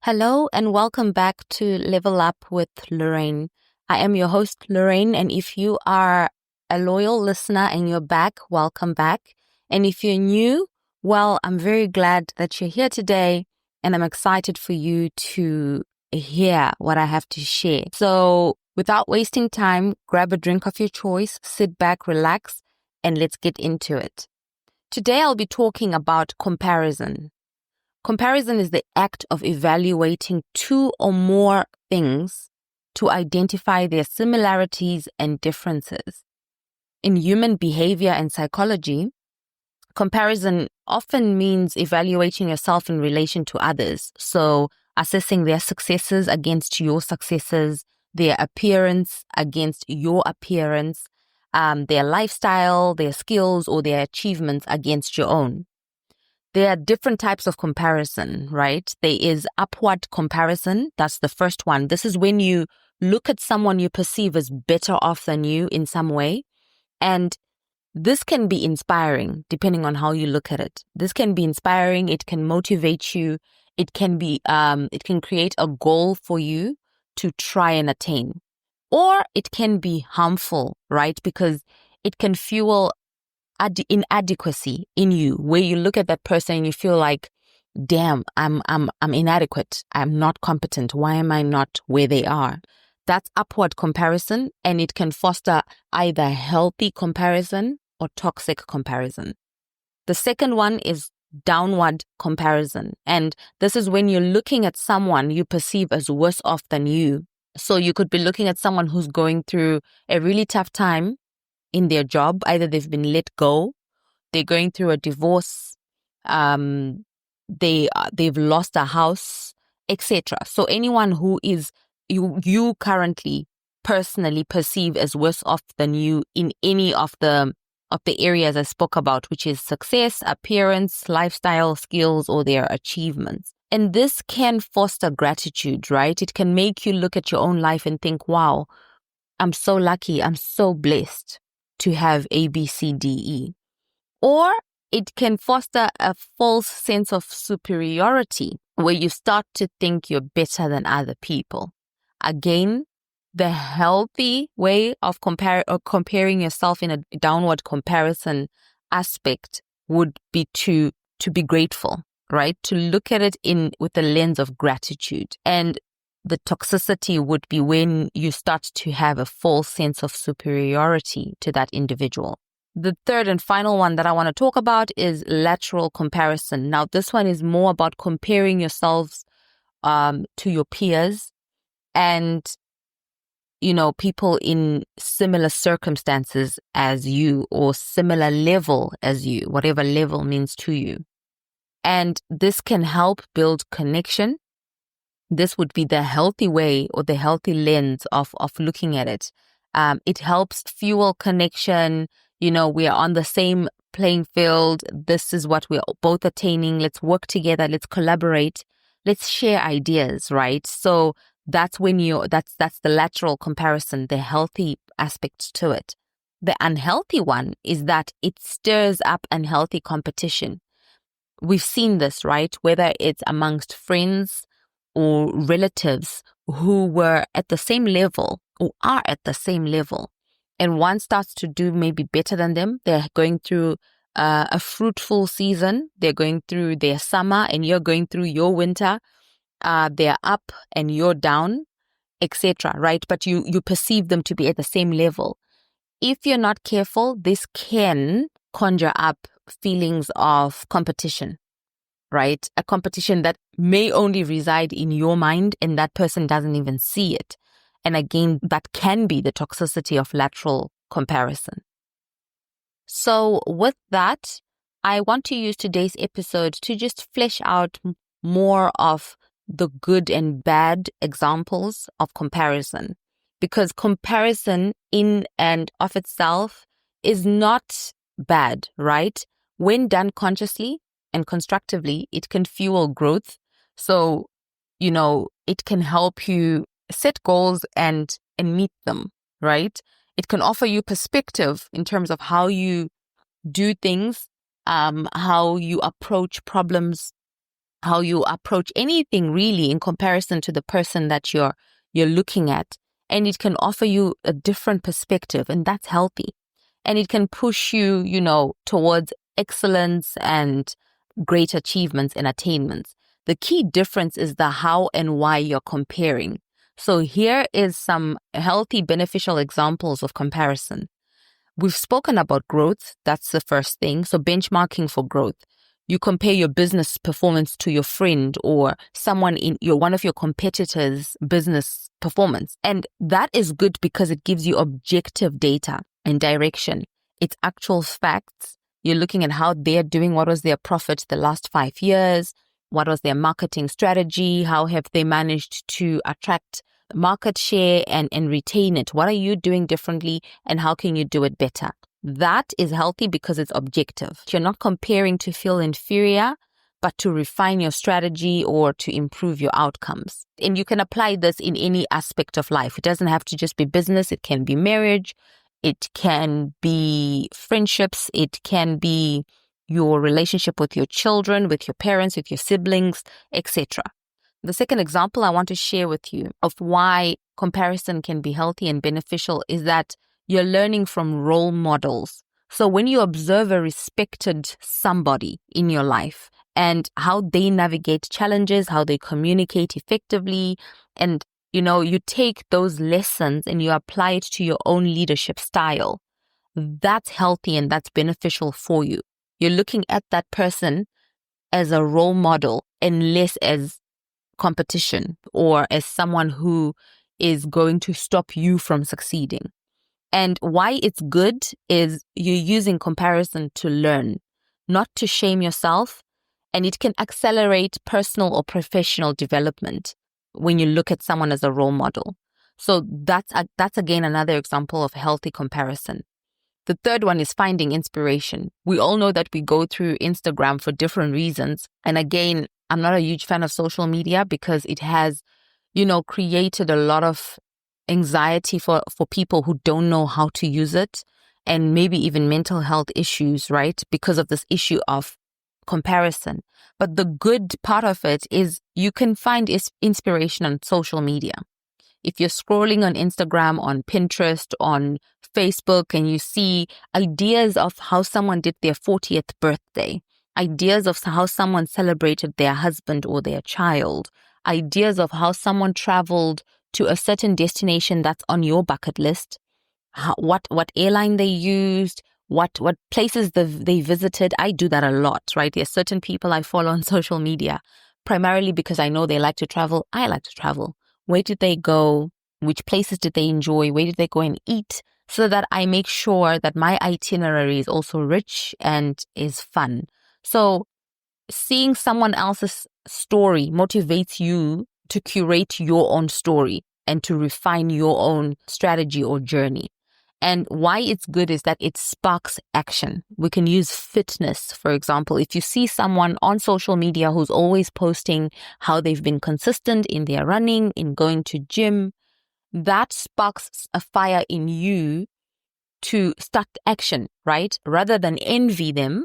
Hello and welcome back to Level Up with Loraine. I am your host, Loraine, and if you are a loyal listener and you're back, welcome back. And if you're new, well, I'm very glad that you're here today, and I'm excited for you to hear what I have to share. So without wasting time, grab a drink of your choice, sit back, relax, and let's get into it. Today I'll be talking about comparison. Comparison is the act of evaluating two or more things to identify their similarities and differences. In human behavior and psychology, comparison often means evaluating yourself in relation to others. So, assessing their successes against your successes, their appearance against your appearance, their lifestyle, their skills, or their achievements against your own. There are different types of comparison, right? There is upward comparison. That's the first one. This is when you look at someone you perceive as better off than you in some way. And this can be inspiring depending on how you look at it. This can be inspiring. It can motivate you. It can create a goal for you to try and attain. Or it can be harmful, right? Because it can fuel inadequacy in you, where you look at that person and you feel like, damn, I'm inadequate. I'm not competent. Why am I not where they are? That's upward comparison, and it can foster either healthy comparison or toxic comparison. The second one is downward comparison. And this is when you're looking at someone you perceive as worse off than you. So you could be looking at someone who's going through a really tough time in their job. Either they've been let go, they're going through a divorce, they've lost a house, etc. So anyone who is you currently personally perceive as worse off than you in any of the areas I spoke about, which is success, appearance, lifestyle, skills, or their achievements. And this can foster gratitude, right? It can make you look at your own life and think, wow, I'm so lucky, I'm so blessed to have A, B, C, D, E. Or it can foster a false sense of superiority where you start to think you're better than other people. Again, the healthy way of comparing yourself in a downward comparison aspect would be to be grateful, right? To look at it with a lens of gratitude. And the toxicity would be when you start to have a false sense of superiority to that individual. The third and final one that I want to talk about is lateral comparison. Now, this one is more about comparing yourselves to your peers and, people in similar circumstances as you or similar level as you, whatever level means to you. And this can help build connection. This would be the healthy way or the healthy lens of looking at it. It helps fuel connection. We are on the same playing field. This is what we're both attaining. Let's work together. Let's collaborate. Let's share ideas, right? So that's when that's the lateral comparison, the healthy aspect to it. The unhealthy one is that it stirs up unhealthy competition. We've seen this, right? Whether it's amongst friends or relatives who were at the same level or are at the same level, and one starts to do maybe better than them. They're going through a fruitful season. They're going through their summer and you're going through your winter. They're up and you're down, etc. Right? But you perceive them to be at the same level. If you're not careful, this can conjure up feelings of competition, right? A competition that may only reside in your mind and that person doesn't even see it. And again, that can be the toxicity of lateral comparison. So with that, I want to use today's episode to just flesh out more of the good and bad examples of comparison. Because comparison in and of itself is not bad, right? When done consciously and constructively, it can fuel growth. So, it can help you set goals and meet them, right? It can offer you perspective in terms of how you do things, how you approach problems, how you approach anything really in comparison to the person that you're looking at. And it can offer you a different perspective, and that's healthy. And it can push you, towards excellence and great achievements and attainments. The key difference is the how and why you're comparing. So here is some healthy, beneficial examples of comparison. We've spoken about growth. That's the first thing. So benchmarking for growth. You compare your business performance to your friend or someone in one of your competitors' business performance. And that is good because it gives you objective data and direction. It's actual facts. You're looking at how they're doing. What was their profit the last 5 years? What was their marketing strategy? How have they managed to attract market share and retain it? What are you doing differently and how can you do it better? That is healthy because it's objective. You're not comparing to feel inferior, but to refine your strategy or to improve your outcomes. And you can apply this in any aspect of life. It doesn't have to just be business. It can be marriage. It can be friendships. It can be your relationship with your children, with your parents, with your siblings, etc. The second example I want to share with you of why comparison can be healthy and beneficial is that you're learning from role models. So when you observe a respected somebody in your life and how they navigate challenges, how they communicate effectively, and you take those lessons and you apply it to your own leadership style, that's healthy and that's beneficial for you. You're looking at that person as a role model and less as competition or as someone who is going to stop you from succeeding. And why it's good is you're using comparison to learn, not to shame yourself. And it can accelerate personal or professional development when you look at someone as a role model. So that's again another example of healthy comparison. The third one is finding inspiration. We all know that we go through Instagram for different reasons. And again, I'm not a huge fan of social media because it has, created a lot of anxiety for people who don't know how to use it, and maybe even mental health issues, right? Because of this issue of comparison. But the good part of it is you can find inspiration on social media. If you're scrolling on Instagram, on Pinterest, on Facebook, and you see ideas of how someone did their 40th birthday, ideas of how someone celebrated their husband or their child, ideas of how someone traveled to a certain destination that's on your bucket list, what airline they used, what places they visited. I do that a lot, right? There's certain people I follow on social media, primarily because I know they like to travel. I like to travel. Where did they go? Which places did they enjoy? Where did they go and eat? So that I make sure that my itinerary is also rich and is fun. So seeing someone else's story motivates you to curate your own story and to refine your own strategy or journey. And why it's good is that it sparks action. We can use fitness, for example. If you see someone on social media who's always posting how they've been consistent in their running, in going to gym, that sparks a fire in you to start action, right? Rather than envy them,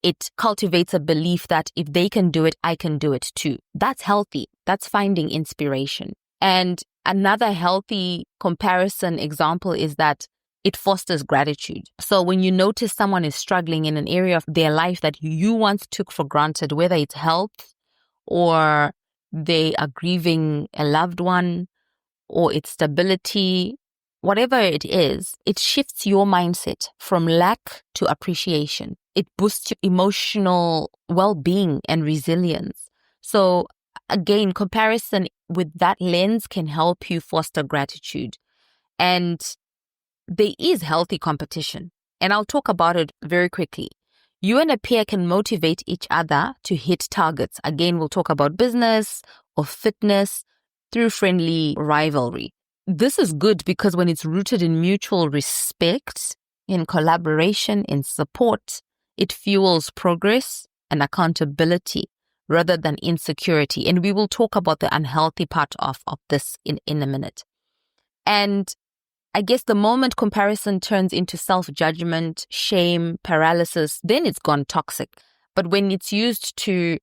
it cultivates a belief that if they can do it, I can do it too. That's healthy. That's finding inspiration. And another healthy comparison example is that it fosters gratitude. So when you notice someone is struggling in an area of their life that you once took for granted, whether it's health or they are grieving a loved one or it's stability, whatever it is, it shifts your mindset from lack to appreciation. It boosts your emotional well-being and resilience. So again, comparison with that lens can help you foster gratitude. And there is healthy competition. And I'll talk about it very quickly. You and a peer can motivate each other to hit targets. Again, we'll talk about business or fitness through friendly rivalry. This is good because when it's rooted in mutual respect, in collaboration, in support, it fuels progress and accountability rather than insecurity. And we will talk about the unhealthy part of this in a minute. And I guess the moment comparison turns into self-judgment, shame, paralysis, then it's gone toxic. But when it's used to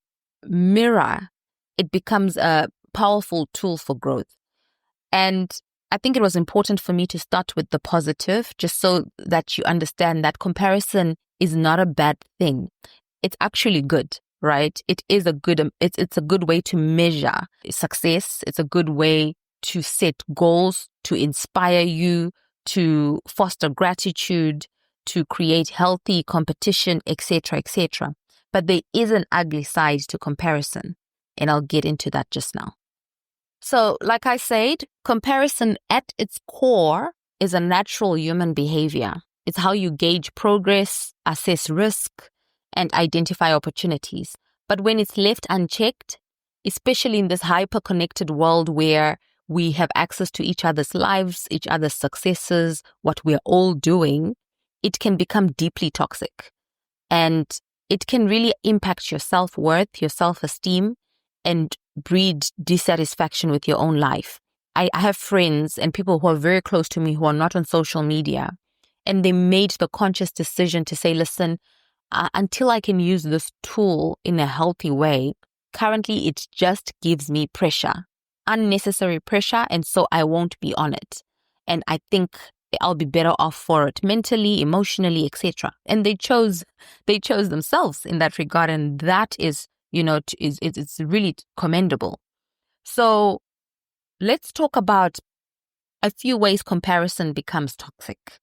mirror, it becomes a powerful tool for growth. And I think it was important for me to start with the positive, just so that you understand that comparison is not a bad thing. It's actually good, right? It's a good way to measure success. It's a good way to set goals, to inspire you, to foster gratitude, to create healthy competition, etc., etc. But there is an ugly side to comparison, and I'll get into that just now. So, like I said, comparison at its core is a natural human behavior. It's how you gauge progress, assess risk, and identify opportunities. But when it's left unchecked, especially in this hyper-connected world where we have access to each other's lives, each other's successes, what we're all doing, it can become deeply toxic. And it can really impact your self-worth, your self-esteem, and breed dissatisfaction with your own life. I have friends and people who are very close to me who are not on social media, and they made the conscious decision to say, listen, until I can use this tool in a healthy way, currently it just gives me pressure, unnecessary pressure, and so I won't be on it. And I think I'll be better off for it mentally, emotionally, etc. And they chose themselves in that regard, and that is, it's really commendable. So let's talk about a few ways comparison becomes toxic.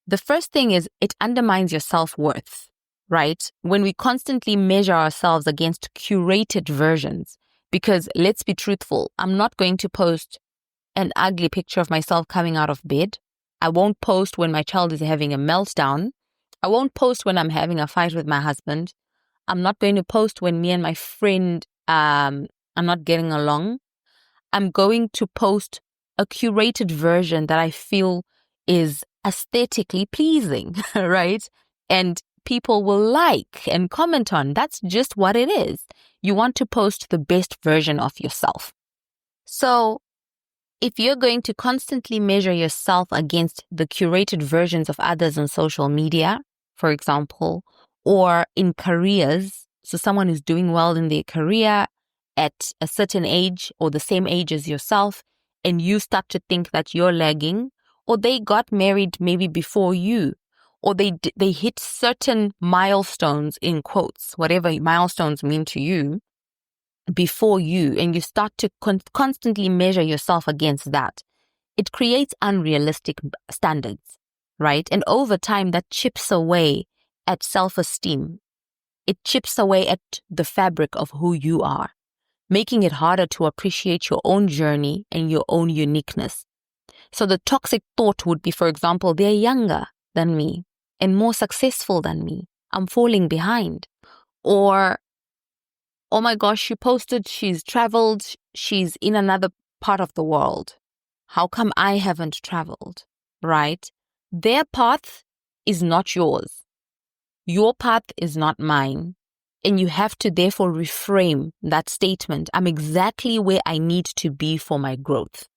The first thing is it undermines your self-worth, right? When we constantly measure ourselves against curated versions, because let's be truthful, I'm not going to post an ugly picture of myself coming out of bed. I won't post when my child is having a meltdown. I won't post when I'm having a fight with my husband. I'm not going to post when me and my friend are not getting along. I'm going to post a curated version that I feel is aesthetically pleasing, right? And people will like and comment on. That's just what it is. You want to post the best version of yourself. So if you're going to constantly measure yourself against the curated versions of others on social media, for example, or in careers, so someone is doing well in their career at a certain age or the same age as yourself, and you start to think that you're lagging, or they got married maybe before you, or they hit certain milestones, in quotes, whatever milestones mean to you, before you, and you start to constantly measure yourself against that, it creates unrealistic standards, right? And over time, that chips away at self-esteem. It chips away at the fabric of who you are, making it harder to appreciate your own journey and your own uniqueness. So the toxic thought would be, for example, they're younger than me and more successful than me. I'm falling behind. Or, oh my gosh, she posted, she's traveled, she's in another part of the world. How come I haven't traveled, right? Their path is not yours. Your path is not mine. And you have to therefore reframe that statement. I'm exactly where I need to be for my growth,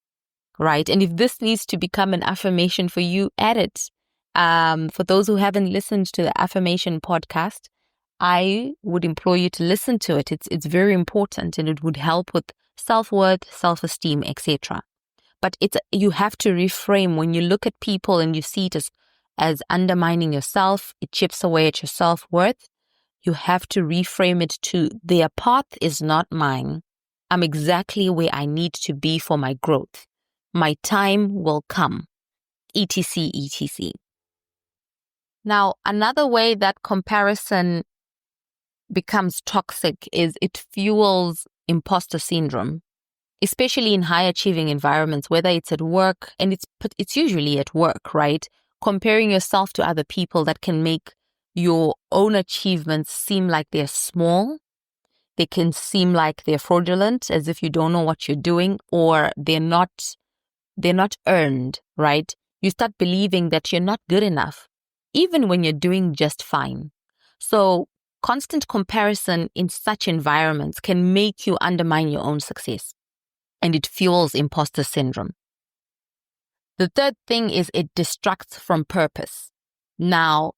right? And if this needs to become an affirmation for you, add it. For those who haven't listened to the affirmation podcast, I would implore you to listen to it. It's very important, and it would help with self-worth, self-esteem, etc. But you have to reframe when you look at people and you see it as undermining yourself. It chips away at your self-worth. You have to reframe it to their path is not mine. I'm exactly where I need to be for my growth. My time will come. etc. etc. Now, another way that comparison becomes toxic is it fuels imposter syndrome, especially in high achieving environments, whether it's at work, and it's usually at work, right? Comparing yourself to other people that can make your own achievements seem like they're small. They can seem like they're fraudulent, as if you don't know what you're doing, or they're not earned, right? You start believing that you're not good enough, even when you're doing just fine. So constant comparison in such environments can make you undermine your own success, and it fuels imposter syndrome. The third thing is it distracts from purpose. Now,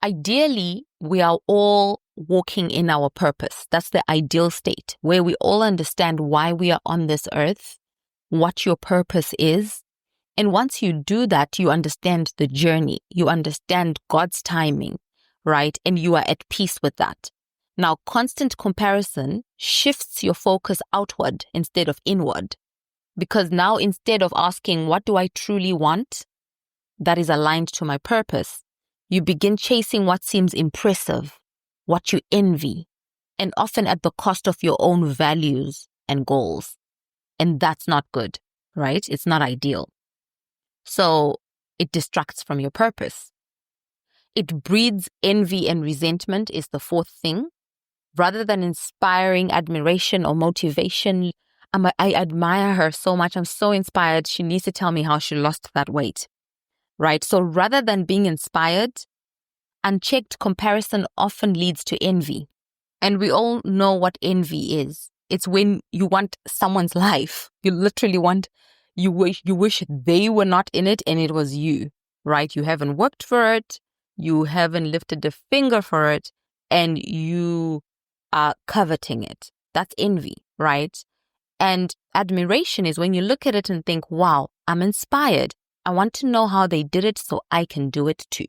ideally, we are all walking in our purpose. That's the ideal state where we all understand why we are on this earth, what your purpose is. And once you do that, you understand the journey, you understand God's timing, right? And you are at peace with that. Now, constant comparison shifts your focus outward instead of inward. Because now instead of asking, what do I truly want that is aligned to my purpose, you begin chasing what seems impressive, what you envy, and often at the cost of your own values and goals. And that's not good, right? It's not ideal. So it distracts from your purpose. It breeds envy and resentment is the fourth thing. Rather than inspiring admiration or motivation, I admire her so much. I'm so inspired. She needs to tell me how she lost that weight, right? So rather than being inspired, unchecked comparison often leads to envy. And we all know what envy is. It's when you want someone's life. You literally want, you wish they were not in it and it was you, right? You haven't worked for it. You haven't lifted a finger for it, and you are coveting it. That's envy, right? And admiration is when you look at it and think, wow, I'm inspired. I want to know how they did it so I can do it too.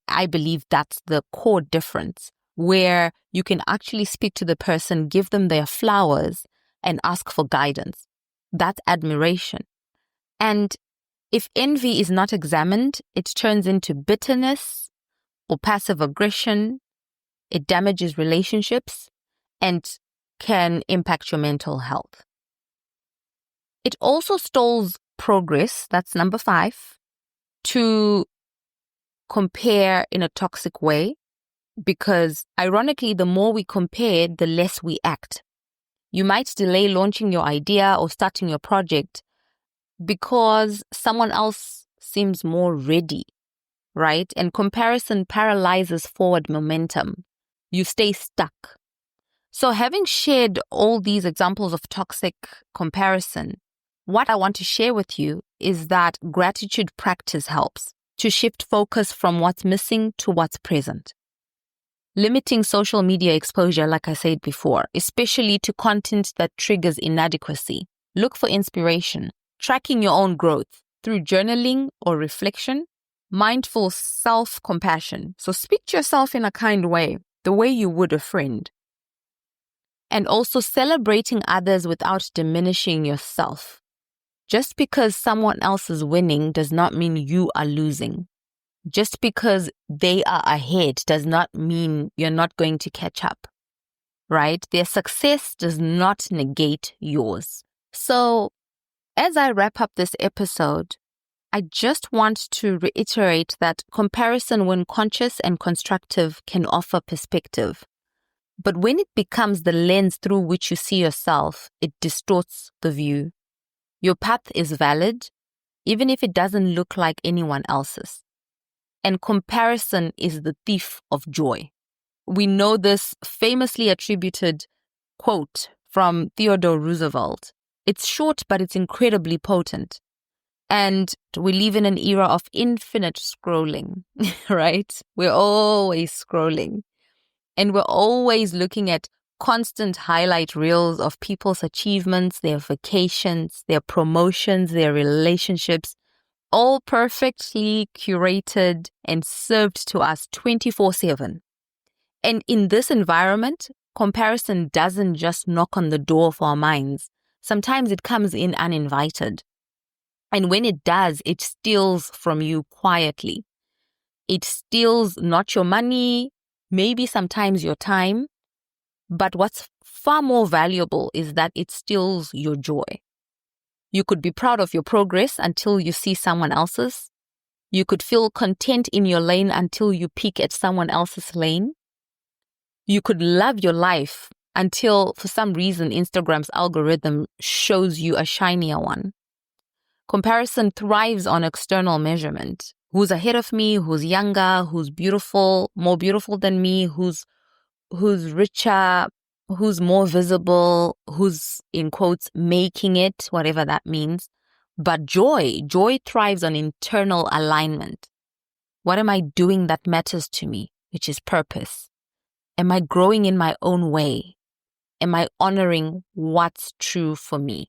I believe that's the core difference, where you can actually speak to the person, give them their flowers, and ask for guidance. That's admiration. And if envy is not examined, it turns into bitterness or passive aggression. It damages relationships and can impact your mental health. It also stalls progress, that's number 5, to compare in a toxic way, because ironically, the more we compare, the less we act. You might delay launching your idea or starting your project because someone else seems more ready, right? And comparison paralyzes forward momentum. You stay stuck. So having shared all these examples of toxic comparison, what I want to share with you is that gratitude practice helps to shift focus from what's missing to what's present. Limiting social media exposure, like I said before, especially to content that triggers inadequacy. Look for inspiration. Tracking your own growth through journaling or reflection. Mindful self-compassion. So speak to yourself in a kind way, the way you would a friend. And also celebrating others without diminishing yourself. Just because someone else is winning does not mean you are losing. Just because they are ahead does not mean you're not going to catch up, right? Their success does not negate yours. So as I wrap up this episode, I just want to reiterate that comparison, when conscious and constructive, can offer perspective. But when it becomes the lens through which you see yourself, it distorts the view. Your path is valid, even if it doesn't look like anyone else's. And comparison is the thief of joy. We know this famously attributed quote from Theodore Roosevelt. It's short, but it's incredibly potent. And we live in an era of infinite scrolling, right? We're always scrolling. And we're always looking at constant highlight reels of people's achievements, their vacations, their promotions, their relationships, all perfectly curated and served to us 24/7. And in this environment, comparison doesn't just knock on the door of our minds. Sometimes it comes in uninvited. And when it does, it steals from you quietly. It steals not your money, maybe sometimes your time, but what's far more valuable is that it steals your joy. You could be proud of your progress until you see someone else's. You could feel content in your lane until you peek at someone else's lane. You could love your life until, for some reason, Instagram's algorithm shows you a shinier one. Comparison thrives on external measurement. Who's ahead of me? Who's younger? Who's beautiful? More beautiful than me? Who's richer? Who's more visible? Who's, in quotes, making it, whatever that means. But joy thrives on internal alignment. What am I doing that matters to me? Which is purpose. Am I growing in my own way? Am I honoring what's true for me?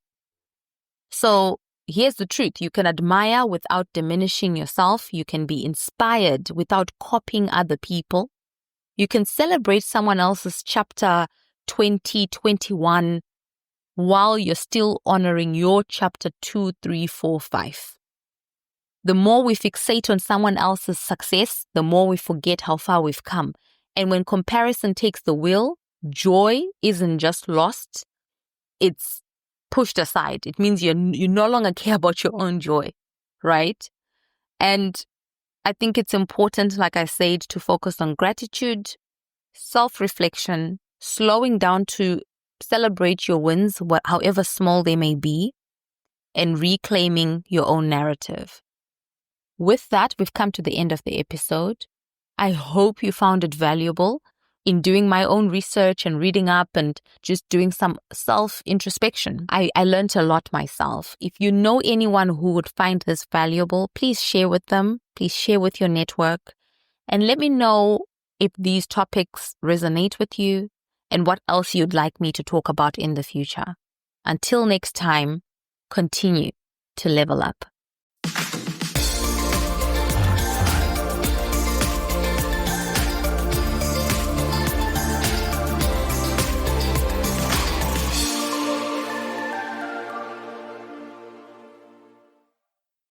So here's the truth. You can admire without diminishing yourself. You can be inspired without copying other people. You can celebrate someone else's chapter 2021 while you're still honoring your chapter 2, 3, 4, 5. The more we fixate on someone else's success, the more we forget how far we've come. And when comparison takes the wheel, joy isn't just lost, it's pushed aside. It means you no longer care about your own joy, right? And I think it's important, like I said, to focus on gratitude, self-reflection, slowing down to celebrate your wins, however small they may be, and reclaiming your own narrative. With that, we've come to the end of the episode. I hope you found it valuable. In doing my own research and reading up and just doing some self-introspection, I learned a lot myself. If you know anyone who would find this valuable, please share with them. Please share with your network. And let me know if these topics resonate with you and what else you'd like me to talk about in the future. Until next time, continue to level up.